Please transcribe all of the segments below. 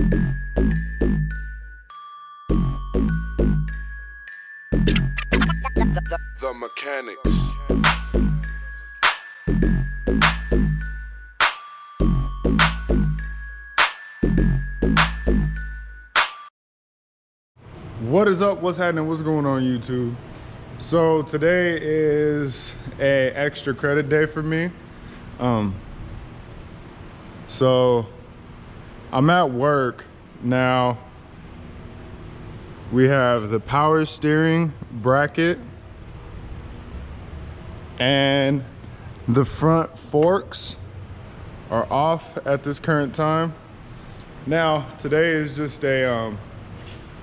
The mechanics. What is up? What's happening? What's going on, YouTube? So today is a extra credit day for me. So I'm at work now. We have the power steering bracket and the front forks are off at this current time. Now today is just a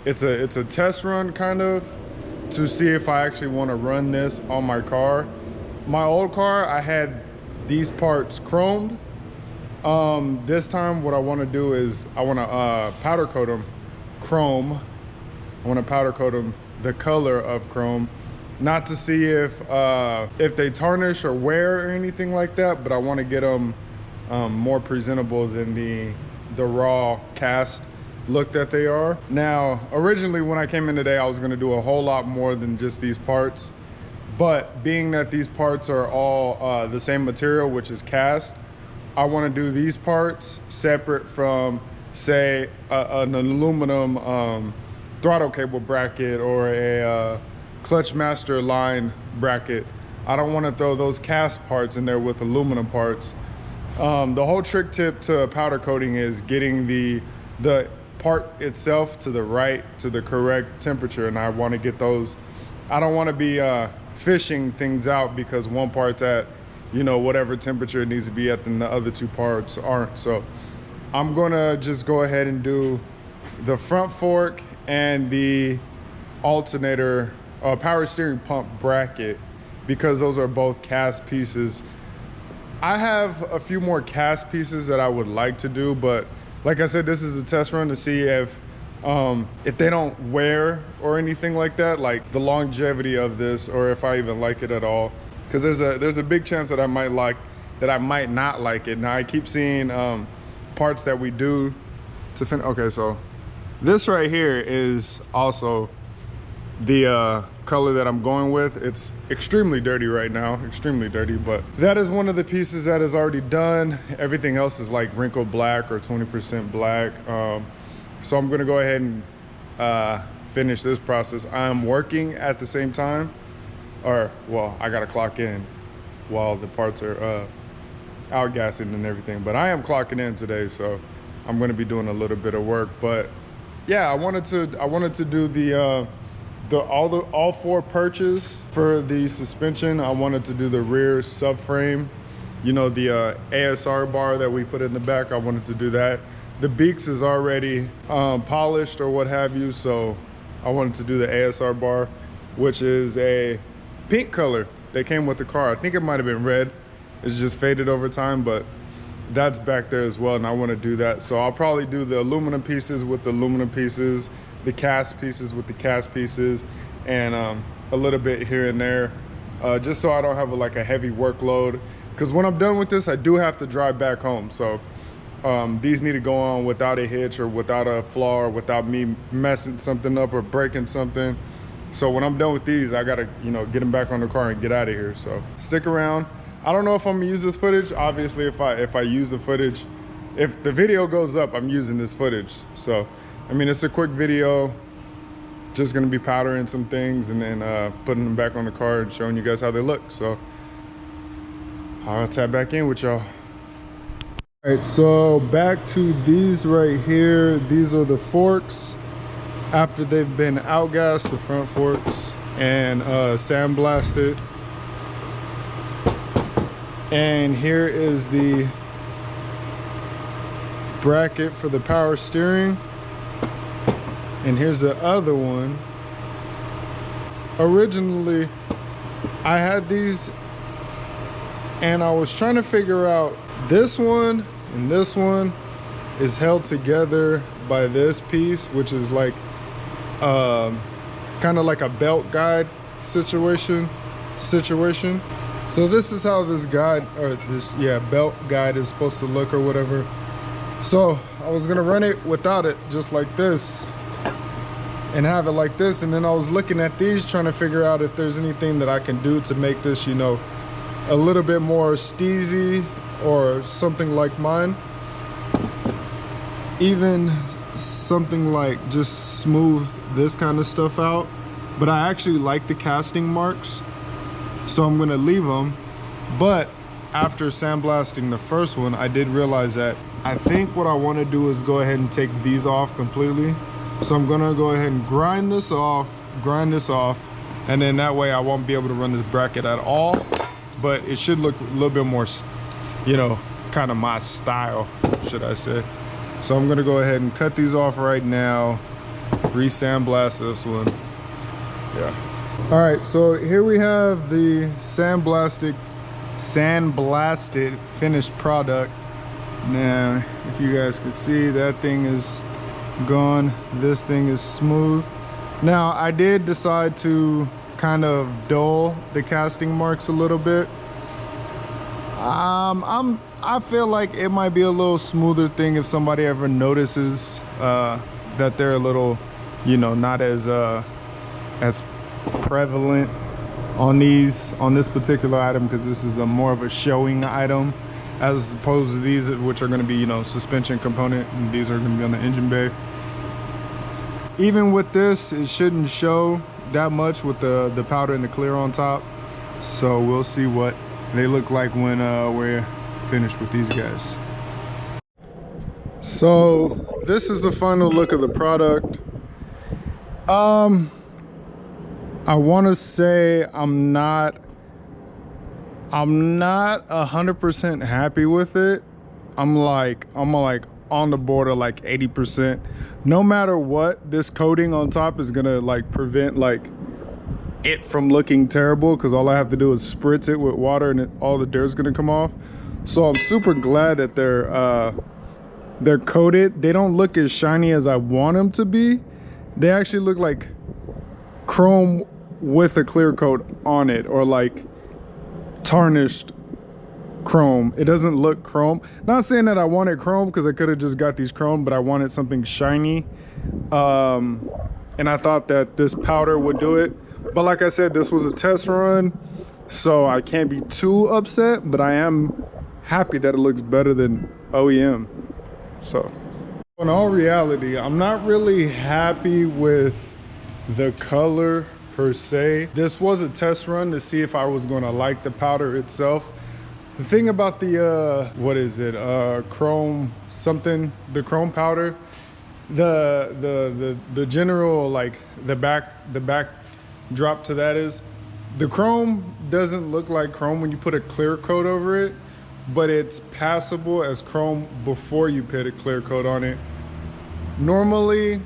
it's a test run, kind of, to see if I actually want to run this on my car. My old car, I had these parts chromed. This time what I want to do is I want to powder coat them chrome. I want to powder coat them the color of chrome, not to see if they tarnish or wear or anything like that, but I want to get them more presentable than the raw cast look that they are. Now, originally when I came in today, I was going to do a whole lot more than just these parts, but being that these parts are all the same material, which is cast, I want to do these parts separate from, say, an aluminum throttle cable bracket or a clutch master line bracket. I don't want to throw those cast parts in there with aluminum parts. The whole trick tip to powder coating is getting the part itself to the correct temperature, and I want to get those. I don't want to be fishing things out because one part's at, you know, whatever temperature it needs to be at, then the other two parts aren't. So I'm gonna just go ahead and do the front fork and the alternator power steering pump bracket, because those are both cast pieces. I have a few more cast pieces that I would like to do, but like I said, this is a test run to see if they don't wear or anything like that, like the longevity of this, or if I even like it at all. Because there's a big chance that I might not like it. Now I keep seeing parts that we do to finish. Okay, so this right here is also the color that I'm going with. It's extremely dirty right now, extremely dirty, but that is one of the pieces that is already done. Everything else is like wrinkled black or 20% black. So I'm gonna go ahead and finish this process. I'm working at the same time, or well, I gotta clock in while the parts are outgassing and everything, but I am clocking in today, so I'm gonna be doing a little bit of work. But yeah, I wanted to do all four perches for the suspension. I wanted to do the rear subframe, you know, the ASR bar that we put in the back. I wanted to do that. The beaks is already polished or what have you, so I wanted to do the ASR bar, which is a pink color. They came with the car. I think it might have been red. It's just faded over time, but that's back there as well, and I want to do that. So I'll probably do the aluminum pieces with the aluminum pieces, the cast pieces with the cast pieces, and a little bit here and there, just so I don't have like a heavy workload. Because when I'm done with this, I do have to drive back home. So these need to go on without a hitch or without a flaw or without me messing something up or breaking something. So when I'm done with these, I gotta, you know, get them back on the car and get out of here. So stick around. I don't know if I'm gonna use this footage. Obviously, if I use the footage, if the video goes up, I'm using this footage. So, I mean, it's a quick video, just gonna be powdering some things and then putting them back on the car and showing you guys how they look. So I'll tap back in with y'all. All right, so back to these right here. These are the forks after they've been outgassed, the front forks, and sandblasted. And here is the bracket for the power steering. And here's the other one. Originally, I had these and I was trying to figure out, this one and this one is held together by this piece, which is like kind of like a belt guide situation. So this is how this guide, or this, yeah, belt guide is supposed to look or whatever. So I was gonna run it without it, just like this, and have it like this. And then I was looking at these, trying to figure out if there's anything that I can do to make this, you know, a little bit more steezy or something like mine. Even something like just smooth this kind of stuff out. But I actually like the casting marks, so I'm gonna leave them. But after sandblasting the first one, I did realize that I think what I want to do is go ahead and take these off completely. So I'm gonna go ahead and grind this off, and then that way I won't be able to run this bracket at all. But it should look a little bit more, you know, kind of my style, should I say. So I'm gonna go ahead and cut these off right now, re-sandblast this one. Yeah. All right, so here we have the sandblasted finished product. Now, if you guys can see, that thing is gone. This thing is smooth. Now, I did decide to kind of dull the casting marks a little bit. I feel like it might be a little smoother thing if somebody ever notices that they're a little, you know, not as prevalent on this particular item, because this is a more of a showing item as opposed to these, which are going to be, you know, suspension component, and these are going to be on the engine bay. Even with this, it shouldn't show that much with the powder and the clear on top. So we'll see what they look like when we're finished with these guys. So this is the final look of the product. I want to say I'm not 100% happy with it. I'm like on the border, like 80%. No matter what, this coating on top is gonna like prevent like it from looking terrible, because all I have to do is spritz it with water and all the dirt's gonna come off. So I'm super glad that they're coated. They don't look as shiny as I want them to be. They actually look like chrome with a clear coat on it, or like tarnished chrome. It doesn't look chrome. Not saying that I wanted chrome, because I could have just got these chrome, but I wanted something shiny. And I thought that this powder would do it. But like I said, this was a test run, so I can't be too upset, but I am happy that it looks better than OEM. So in all reality, I'm not really happy with the color per se. This was a test run to see if I was going to like the powder itself. The thing about the what is it, chrome something, the chrome powder, the general, like the back drop to that is, the chrome doesn't look like chrome when you put a clear coat over it, but it's passable as chrome before you put a clear coat on it. Normally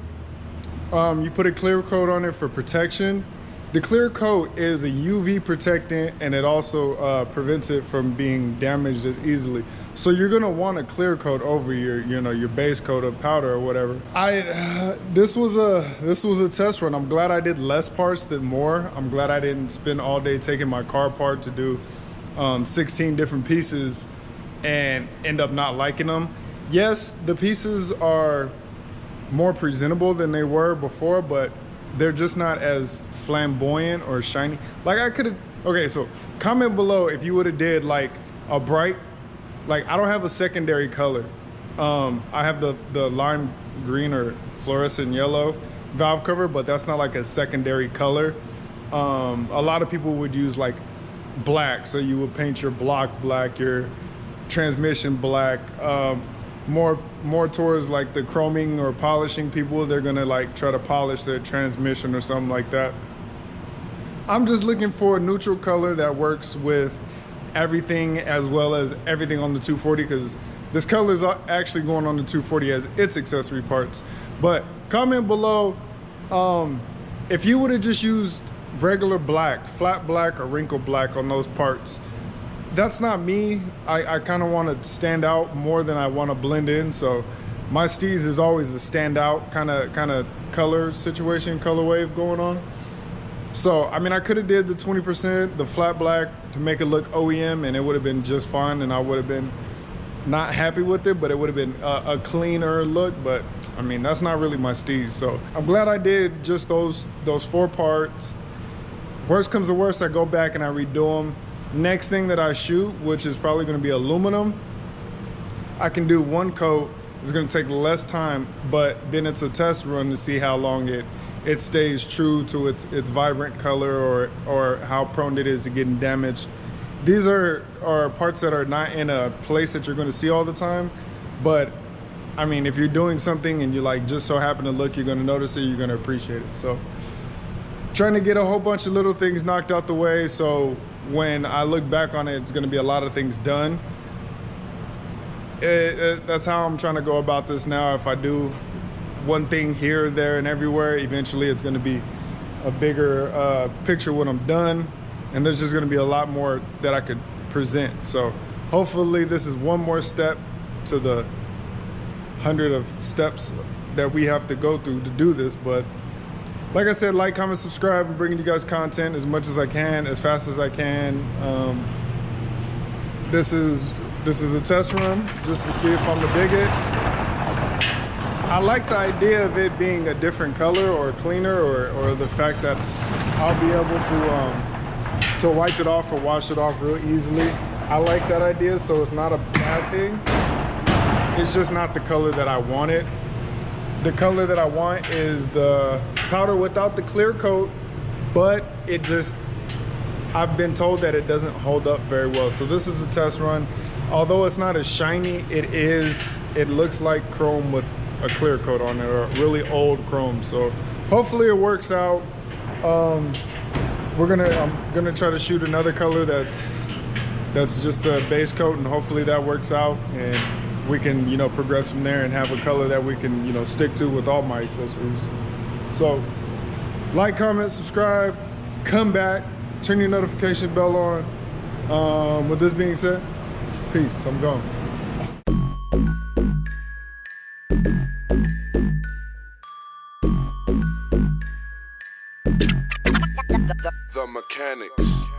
you put a clear coat on it for protection. The clear coat is a UV protectant, and it also prevents it from being damaged as easily. So you're gonna want a clear coat over your, you know, your base coat of powder or whatever. This was a test run. I'm glad I did less parts than more. I'm glad I didn't spend all day taking my car apart to do 16 different pieces and end up not liking them. Yes, the pieces are more presentable than they were before, but they're just not as flamboyant or shiny. Like I could have, okay, so comment below if you would have did like a bright, like I don't have a secondary color. I have the lime green or fluorescent yellow valve cover, but that's not like a secondary color. A lot of people would use like black, so you would paint your block black, your transmission black. More towards like the chroming or polishing people, they're gonna like try to polish their transmission or something like that. I'm just looking for a neutral color that works with everything, as well as everything on the 240, because this color is actually going on the 240 as its accessory parts. But comment below if you would have just used regular black, flat black or wrinkled black on those parts. That's not me. I kind of want to stand out more than I want to blend in. So my steez is always a standout kind of color situation, color wave going on. So I mean, I could have did the 20%, the flat black, to make it look OEM, and it would have been just fine, and I would have been not happy with it, but it would have been a cleaner look. But I mean, that's not really my steez. So I'm glad I did just those 4 parts. Worst comes to worst, I go back and I redo them. Next thing that I shoot, which is probably going to be aluminum, I can do 1 coat. It's going to take less time, but then it's a test run to see how long it stays true to its vibrant color, or how prone it is to getting damaged. These are parts that are not in a place that you're going to see all the time, but I mean, if you're doing something and you like just so happen to look, you're going to notice it, you're going to appreciate it. So trying to get a whole bunch of little things knocked out the way, so when I look back on it, it's going to be a lot of things done. That's how I'm trying to go about this now. If I do one thing here, there, and everywhere, eventually it's going to be a bigger picture when I'm done, and there's just going to be a lot more that I could present. So hopefully this is one more step to the 100 of steps that we have to go through to do this. But like I said, like, comment, subscribe. I'm bringing you guys content as much as I can, as fast as I can. This is a test run just to see if I'm gonna dig it. I like the idea of it being a different color or cleaner, or the fact that I'll be able to wipe it off or wash it off real easily. I like that idea, so it's not a bad thing. It's just not the color that I wanted. The color that I want is the powder without the clear coat, but I've been told that it doesn't hold up very well. So this is a test run. Although it's not as shiny, it looks like chrome with a clear coat on it, or really old chrome. So hopefully it works out. I'm gonna try to shoot another color that's just the base coat, and hopefully that works out, and we can, you know, progress from there and have a color that we can, you know, stick to with all my accessories. So like, comment, subscribe, come back, turn your notification bell on. With this being said, peace, I'm gone. The mechanics.